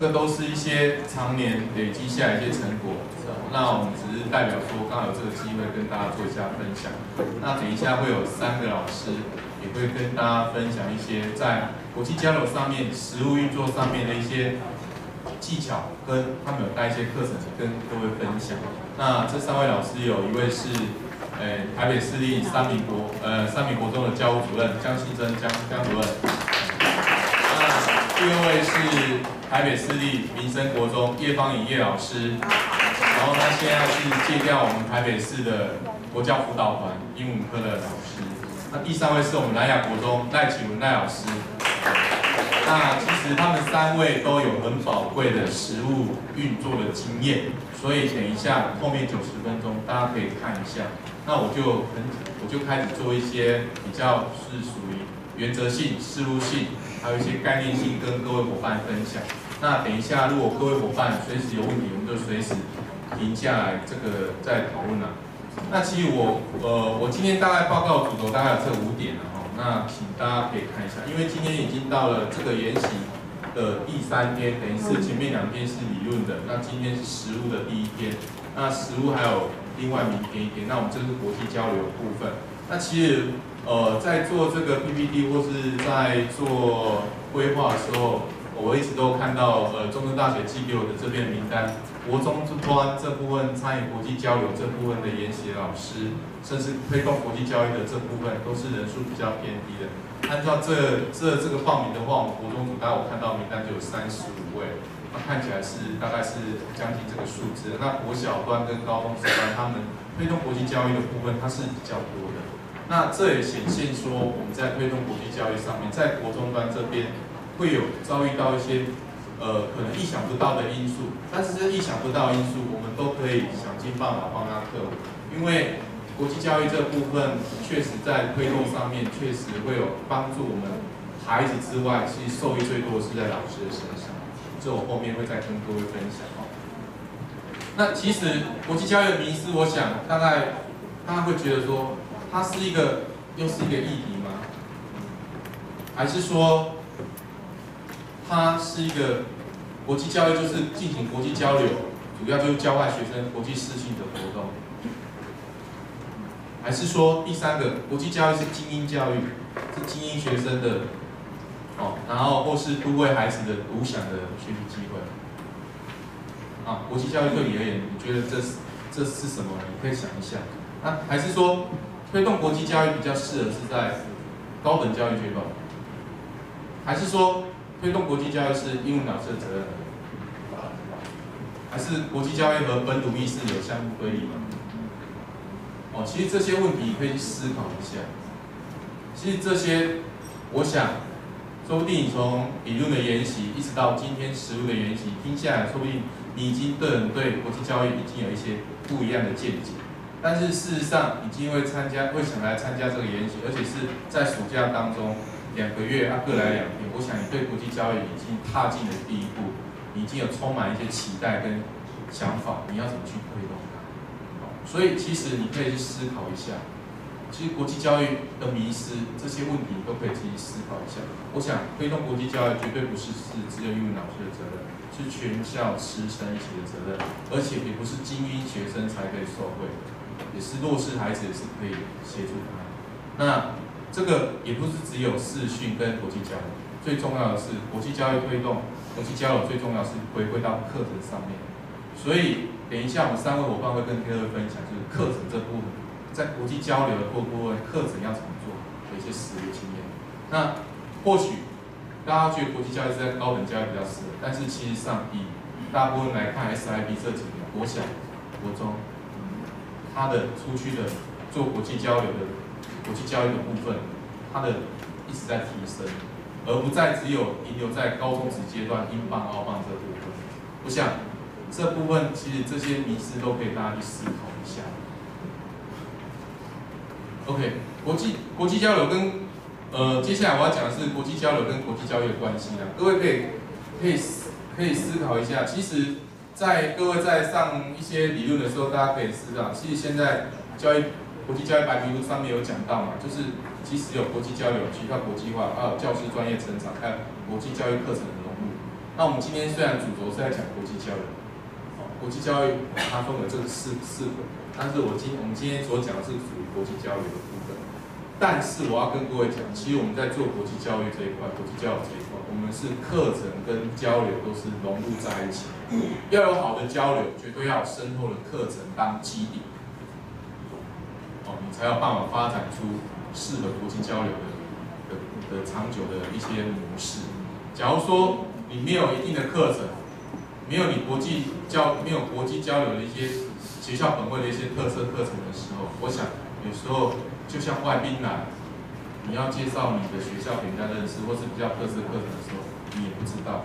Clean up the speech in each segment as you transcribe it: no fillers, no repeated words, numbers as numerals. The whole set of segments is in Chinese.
这都是一些常年累积下来一些成果，那我们只是代表说，刚好有这个机会跟大家做一下分享。那等一下会有3个老师也会跟大家分享一些在国际交流上面、实务运作上面的一些技巧，跟他们有带一些课程跟各位分享。那这3位老师有一位是台北市立三民国中的教务主任江信珍江主任，那第2位是台北市立民生国中叶芳颖叶老师，然后他现在是借调我们台北市的国教辅导团英文科的老师。那第3位是我们南雅国中赖启文赖老师。那其实他们3位都有很宝贵的实务运作的经验，所以等一下后面90分钟大家可以看一下。那我就开始做一些比较是属于原则性、事务性，还有一些概念性跟各位伙伴分享。那等一下，如果各位伙伴随时有问题，我们就随时停下来，这个再讨论啦。那其实我今天大概报告主轴大概有这5点了哈。那请大家可以看一下，因为今天已经到了这个研习的第3天，等于是前面2天是理论的，那今天是实务的第1天。那实务还有另外明天1天，那我们这是国际交流的部分。那其实在做这个 PPT 或是在做规划的时候，我一直都看到中正大学寄给我的这边的名单，国中端这部分参与国际交流这部分的研习老师，甚至推动国际教育的这部分，都是人数比较偏低的。按照这个报名的话，我们国中组大概我看到名单就有35位，那看起来是大概是将近这个数字。那国小端跟高中职端，他们推动国际教育的部分，它是比较多的。那这也显现说，我们在推动国际教育上面，在国中端这边会有遭遇到一些可能意想不到的因素，但是这意想不到的因素，我们都可以想尽办法帮他克服。因为国际教育这部分确实在推动上面，确实会有帮助我们孩子之外，其实受益最多的是在老师的身上。这我后面会再跟各位分享哦。那其实国际教育的迷思，我想大概大家会觉得说，它是又是一个议题吗？还是说它是一个国际教育，就是进行国际交流，主要就是交换学生国际视讯的活动？还是说第3个，国际教育是精英教育，是精英学生的然后或是都会孩子的独享的学习机会？国际教育对你而言，你觉得这是什么？你可以想一下。那还是说推动国际教育比较适合是在高等教育阶段？还是说推动国际教育是英文老师的责任？还是国际教育和本土意识有相互对立吗？其实这些问题你可以去思考一下。其实这些，我想，说不定你从理论的研习一直到今天实务的研习，听下来，说不定你已经对国际教育已经有一些不一样的见解。但是事实上，已经会想来参加这个研习，而且是在暑假当中2个月，各来2天。我想你对国际教育已经踏进了第1步，你已经有充满一些期待跟想法，你要怎么去推动它？所以其实你可以去思考一下，其实国际教育的迷思这些问题都可以自己思考一下。我想推动国际教育绝对不是只有英文老师的责任，是全校师生一起的责任，而且也不是精英学生才可以受惠，也是弱势孩子也是可以协助他。那这个也不是只有视讯跟国际交流，最重要的是国际教育推动，国际交流最重要是回归到课程上面。所以等一下我们3位伙伴会跟各位分享，就是课程这部分，在国际交流的部分，课程要怎么做，有一些实务经验。那或许大家觉得国际教育是在高等教育比较适合，但是其实上以大部分来看 ，SIP 这几年国小、国中，它的出去的做国际交流的国际教育的部分，它的一直在提升，而不再只有停留在高中职阶段英镑、澳镑这部分。我想这部分其实这些迷思都可以大家去思考一下。OK， 国际交流跟接下来我要讲的是国际交流跟国际教育的关系啦。各位可以思考一下，其实，在各位在上一些理论的时候，大家可以思考，其实现在国际教育白皮书上面有讲到嘛，就是即使有国际交流、学校国际化，还有教师专业成长，还有国际教育课程的融入。那我们今天虽然主轴是在讲国际交流，国际教育它分为这个四个，但是我们今天所讲的是属于国际交流的部分。但是我要跟各位讲，其实我们在做国际教育这一块，国际教育这一块，我们是课程跟交流都是融入在一起。要有好的交流，绝对要有深厚的课程当基底，你才有办法发展出适合国际交流的长久的一些模式。假如说你没有一定的课程，没有国际交流的一些学校本位的一些特色课程的时候，我想有时候就像外宾来，你要介绍你的学校给人家认识，或是比较特色课程的时候，你也不知道。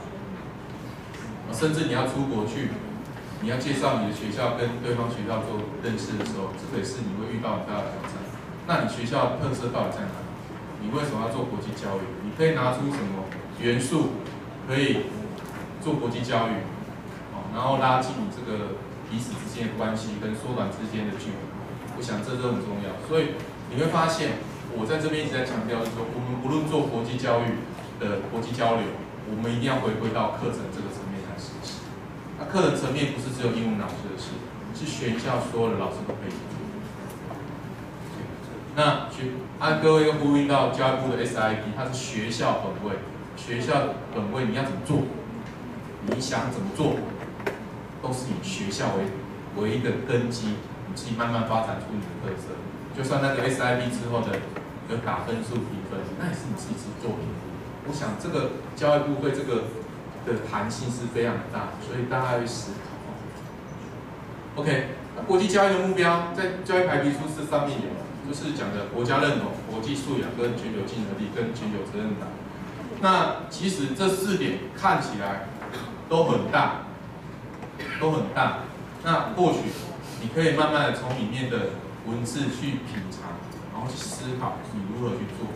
甚至你要出国去，你要介绍你的学校跟对方学校做认识的时候，这个也是你会遇到很大的挑战。那你学校的特色到底在哪里？你为什么要做国际教育？你可以拿出什么元素可以做国际教育？然后拉近这个彼此之间的关系跟缩短之间的距离，我想这都很重要。所以你会发现，我在这边一直在强调，就是说，我们不论做国际教育的国际交流，我们一定要回归到课程这个层面来实施。那课程层面不是只有英文老师的事，是全校所有的老师都可以做。那各位又呼应到教育部的 SIP， 它是学校本位，学校本位你要怎么做？你想怎么做？都是以学校为一个根基，你自己慢慢发展出你的特色。就算那个 SIP 之后的有打分数评分，那也是你自己做评估。我想这个教育部对这个的弹性是非常大，所以大家要去思考。OK， 那国际教育的目标在教育白皮书是上面有，就是讲的国家认同、国际素养跟全球竞争力跟全球责任感。那其实这4点看起来都很大。那或许你可以慢慢的从里面的文字去品尝，然后去思考你如何去做。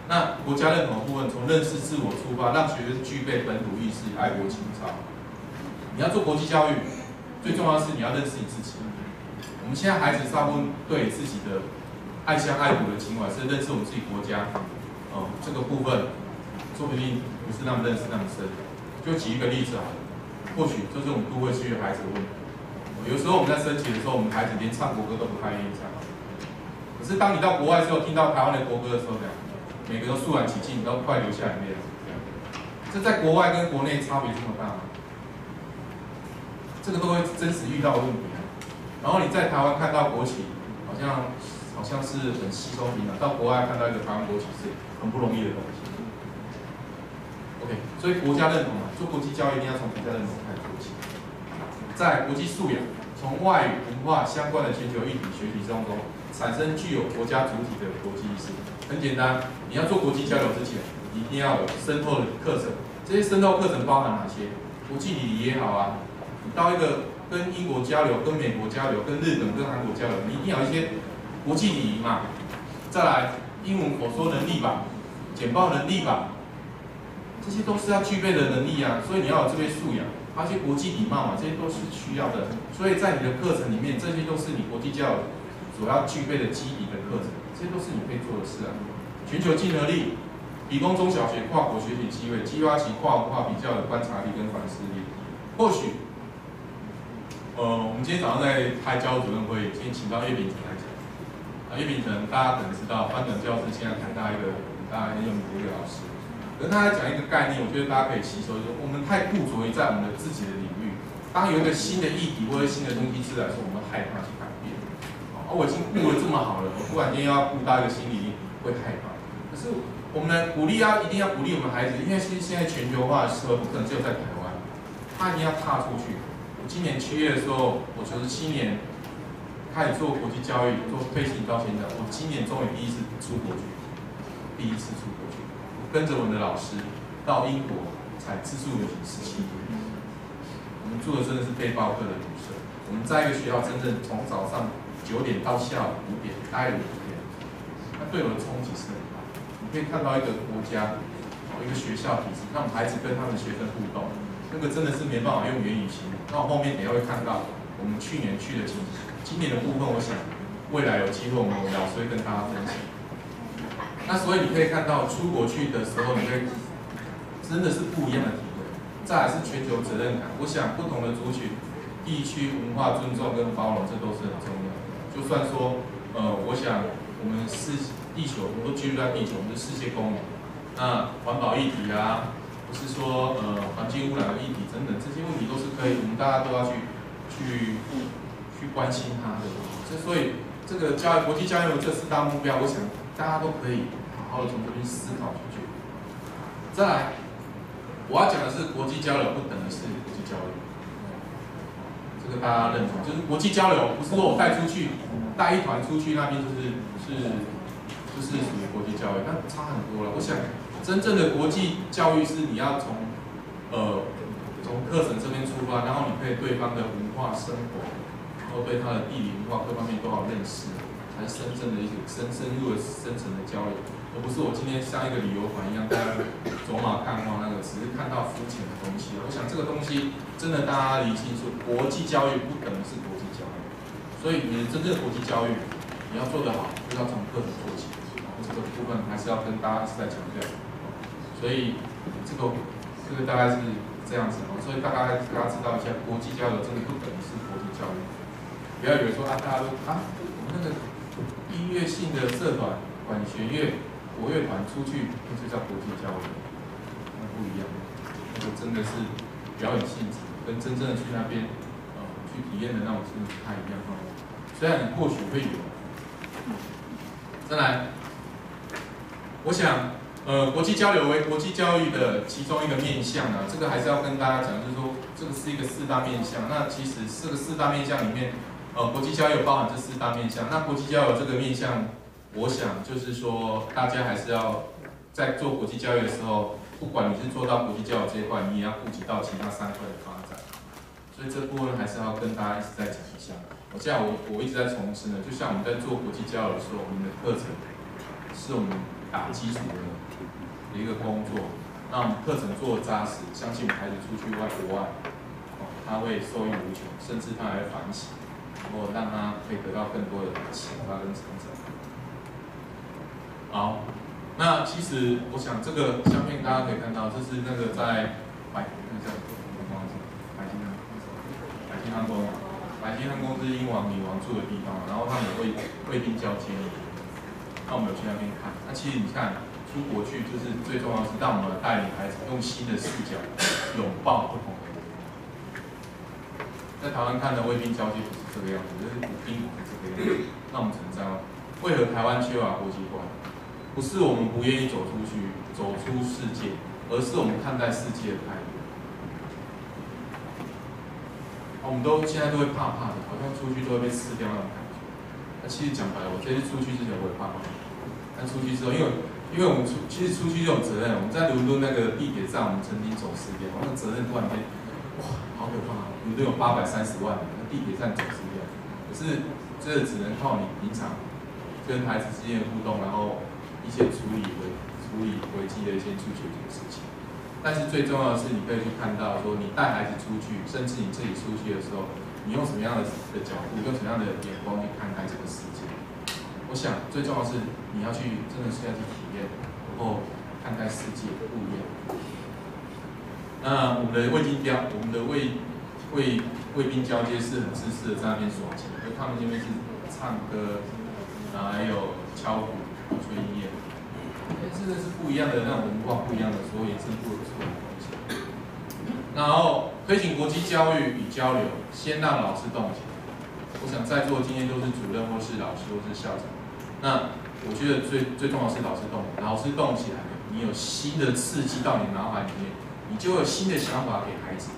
那国家认同的部分，从认识自我出发，让学生具备本土意识、爱国情操。你要做国际教育，最重要的是你要认识你自己。我们现在孩子大部分对自己的爱乡爱国的情怀是认识我们自己国家，这个部分说不定不是那么认识那么深。就举一个例子好了。或许这是我们都会区的孩子的问题。有时候我们在升旗的时候，我们孩子连唱国歌都不太愿意唱。可是当你到国外之后，听到台湾的国歌的时候，每个都肃然起敬，你都快流下眼泪了。这在国外跟国内差别这么大吗？这个都会真实遇到的问题。然后你在台湾看到国旗，好像是很稀松平常；到国外看到一个台湾国旗是很不容易的东西。OK， 所以国家认同做国际教育一定要从国家认同开始做起。在国际素养，从外语、文化相关的全球议题学习中产生具有国家主体的国际意识。很简单，你要做国际交流之前，你一定要有深厚的课程。这些深厚课程包含哪些？国际礼仪也好啊，你到一个跟英国交流、跟美国交流、跟日本、跟韩国交流，你一定要有一些国际礼仪嘛。再来，英文口说能力吧，简报能力吧。这些都是要具备的能力啊，所以你要有这些素养，而且国际礼貌嘛，这些都是需要的。所以在你的课程里面，这些都是你国际教育所要具备的基底的课程，这些都是你可以做的事啊。全球竞合力，提供中小学跨国学习机会，激发其跨文化比较的观察力跟反思力。或许，我们今天早上在开教务主任会议，今天请到叶秉成来讲。叶秉成大家可能知道，翻转教室现在台大一个大家很有名的一个老师。可是他在讲一个概念，我觉得大家可以吸收，就是我们太固着于在我们的自己的领域。当有一个新的议题或者新的东西出来的时候，我们害怕去改变。我已经顾得这么好了，我突然间要顾到一个新领域，会害怕。可是我们呢，一定要鼓励我们孩子，因为现在全球化的社会不可能只有在台湾，他一定要踏出去。我今年7月的时候，我97年开始做国际教育，做飞行到现在，我今年终于第一次出国去，跟着我们的老师到英国才自助旅行17天，我们住的真的是背包客的旅社。我们在一个学校真正从早上9点到下午5点待了5天，那对我的冲击是很大。你可以看到一个国家，一个学校体制，让孩子跟他们学生互动，那个真的是没办法用言语形容。那我后面等一下会看到我们去年去的情景，今年的部分，我想未来有机会我们老师会跟大家分享。那所以你可以看到出国去的时候，你会真的是不一样的体会。再来是全球责任感。我想不同的族群、地区文化尊重跟包容，这都是很重要的。就算说，我想我们地球，我们都居住在地球，我们是世界公民。那环保议题啊，不是说环境污染的议题等等，这些问题都是可以，我们大家都要去关心它的。所以这个国际交流这4大目标，我想大家都可以好好的从这边思考出去。再来，我要讲的是国际交流不等于是国际交流，这个大家认同，就是国际交流不是说我带一团出去那边就是属于国际教育，那差很多了。我想真正的国际教育是你要从课程这边出发，然后你可以对方的文化生活，然后对他的地理文化各方面都要认识，才是真正的一个深入的深层的交流，而不是我今天像一个旅游团一样，大家走马看花那个，只是看到肤浅的东西。我想这个东西真的大家理清楚，国际教育不等于是国际教育，所以你的真正的国际教育你要做得好，就要从课程做起。这个部分还是要跟大家一直在强调，所以这个大概是这样子，所以大家知道一下，国际交流真的不等于是国际教育，不要以为说大家都我们那个音乐性的社团、管弦乐、国乐团出去，那就叫国际交流，那不一样，那个真的是表演性质，跟真正的去那边去体验的那种是不太一样哈。虽然你或许会有，再来。我想，国际交流为国际教育的其中一个面向啊，这个还是要跟大家讲，就是说这个是一个4大面向。那其实这个4大面向里面，国际交流包含这4大面向。那国际交流这个面向，我想就是说，大家还是要在做国际教育的时候，不管你是做到国际交流这一块，你也要顾及到其他3块的发展。所以这部分还是要跟大家一直在讲一下。我一直在重申的，就像我们在做国际交流的时候，我们的课程是我们打基础的一个工作，那我们课程做得扎实，相信我们孩子出去国外，他会受益无穷，甚至他还会反省，然后让他可以得到更多的启发跟成长。好，那其实我想这个相片大家可以看到，这是那个在百金汉宫，百金汉宫是英王女王住的地方，然后他们有卫兵交接。那我们有去那边看，那其实你看出国去，就是最重要的是让我们带领孩子用新的视角拥抱不同的人。在台湾看的卫兵交接不是这个样子，就是武兵不是这个样子。那我们只能这样，为何台湾缺乏国际观？不是我们不愿意走出去，走出世界，而是我们看待世界的态度。我们现在都会怕怕的，好像出去都会被吃掉那种感觉。那其实讲白了，我这次出去之前我也怕怕。但出去之后，因为我们其实出去就有责任。我们在伦敦那个地铁站，我们曾经走10遍，那个责任突然间，哇，好可怕！伦敦有830万人，那地铁站走10遍，可是这只能靠你平常跟孩子之间的互动，然后一些处理危机的一些去解决的事情。但是最重要的是，你可以去看到说，你带孩子出去，甚至你自己出去的时候，你用什么样的角度，用什么样的眼光去看待这个世界。我想最重要的是你要去，真的是要去体验，然后看待世界不一样。那我们的卫兵交接是很自私的在那边耍钱，就他们这边是唱歌，还有敲鼓、吹音乐，真的是不一样的那种文化，不一样的所有衍生出的东西。然后推行国际教育与交流，先让老师动起来。我想在座今天都是主任或是老师或是校长。那我觉得最重要的是老师动起来，你有新的刺激到你脑海里面，你就有新的想法给孩子，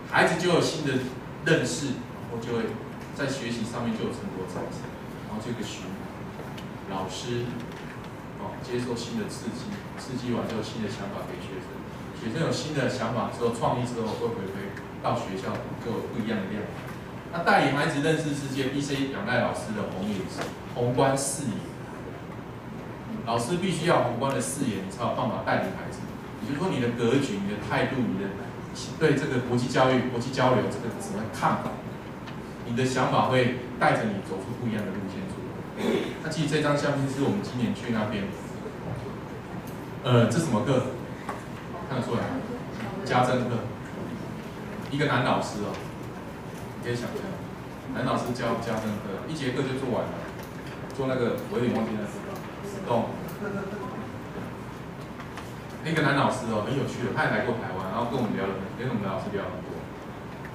孩子就有新的认识，然后就会在学习上面就有成果产生，然后这个循环，老师接受新的刺激，刺激完之后新的想法给学生，学生有新的想法之后，创意之后会回归到学校就有不一样的亮点。那带领孩子认识世界，必须仰赖老师的宏观视野。老师必须要宏观的视野，你才有办法带领孩子。也就是说，你的格局、你的态度、你的对这个国际教育、国际交流这个怎么看法，你的想法会带着你走出不一样的路线出来。那其实这张相片是我们今年去那边，这什么课？看得出来吗？家政课，一个男老师哦，你可以想象，男老师教家政课，一节课就做完了，做那个我有点忘记那个动。那个男老师哦，很有趣的，他也来过台湾，然后跟我们聊了，跟我们老师聊很多。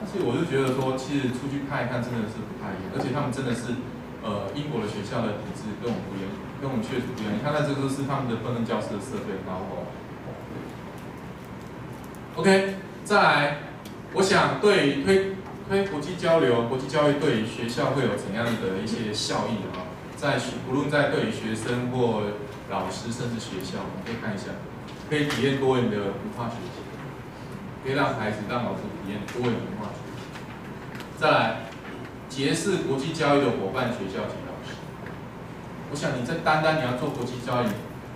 所以我就觉得说，其实出去看一看真的是不太一样，而且他们真的是，英国的学校的体制跟我们不一样，跟我们确实不一样。你看，那这个是他们的分任教室的设备，然后 ，OK， 再来，我想对推国际交流、国际教育对于学校会有怎样的一些效益啊？无论在对于学生或老师，甚至学校，我们可以看一下。可以体验多元的文化学习，可以让孩子、让老师体验多元文化学习。再来，结识国际教育的伙伴、学校及老师。我想你单你要做国际教育，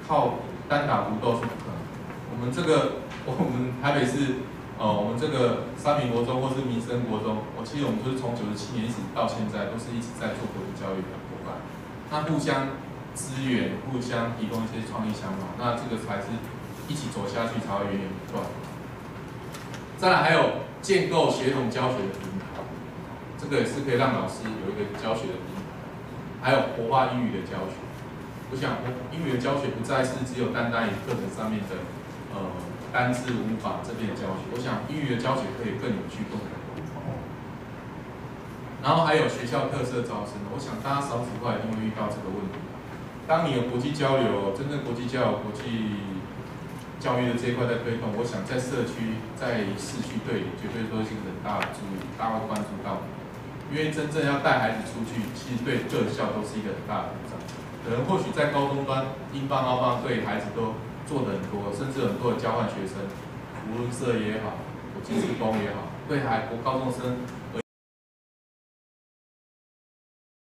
靠单打独斗是不可能。我们台北市，我们这个三民国中或是民生国中，其实我们就是从97年一直到现在，都是一直在做国际教育的伙伴。那互相支援，互相提供一些创意想法，那这个才是。一起走下去才会源源不断。再来还有建构协同教学的平台，这个也是可以让老师有一个教学的平台。还有活化英语的教学，我想英语的教学不再是只有单以课程上面的单字文法这边的教学，我想英语的教学可以更有趣、更活泼。然后还有学校特色招生，我想大家少子化一定会遇到这个问题。当你有国际交流，真正国际交流、国际教育的这一块在推动，我想在社区、在市区对绝对都是一个很大的注意，大家会关注到。因为真正要带孩子出去，其实对各校都是一个很大的挑战。可能或许在高中端，英邦、澳邦对孩子都做得很多，甚至很多的交换学生，无论社也好，国际志工也好，对高中生。